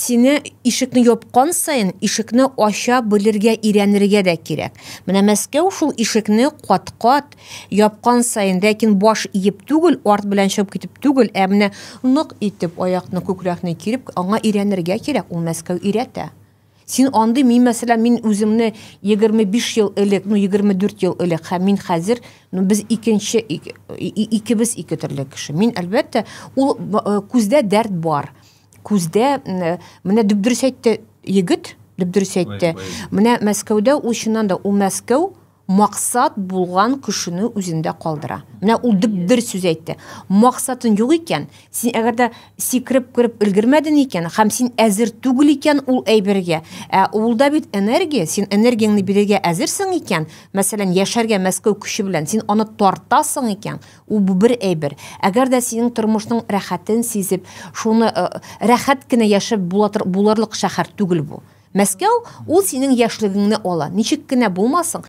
сине ишекне япкан сайын ишекне ача белергә, өйрәнергә дә кирәк. Менә Мәскәү шул ишекне кат-кат япкан сайын, ләкин баш иеп түгел, арт белән чыгып китеп түгел, ә менә нык итеп аякны, күкрәкне киреп, аңа өйрәнергә кирәк. Ул Мәскәү өйрәтә. Син андый, мәсәлән, мин үземне 25 ел элек, 24 ел элек, һәм мин хәзер, без икебез ике төрле кеше. Мин әлбәттә, ул күздә дәрт бар. Күздә, менә дөрес әйтте егет, дөрес әйтте. Менә Мәскәүдә ул чыннан да ул Мәскәү мақсат булган кешене үзендә калдыра. Менә ул дөрес сүз әйтте. Мақсатың юк икән, син әгәр дә сикереп өлгермәдең икән, һәм син әзер түгел икән ул әйбергә. Ул да бит энергия, син энергияңны бирергә әзерсең икән, мәсәлән, яшәргә Мәскәү көче белән, син аны тартасың икән, ул бер әйбер. Әгәр дә синең тормышның рәхәтен сизеп, шуны рәхәт кенә яшәп буларлык шәһәр түгел бу. Мәскәү ул синең яшьлегеңне ала. Ничек кенә булмасын,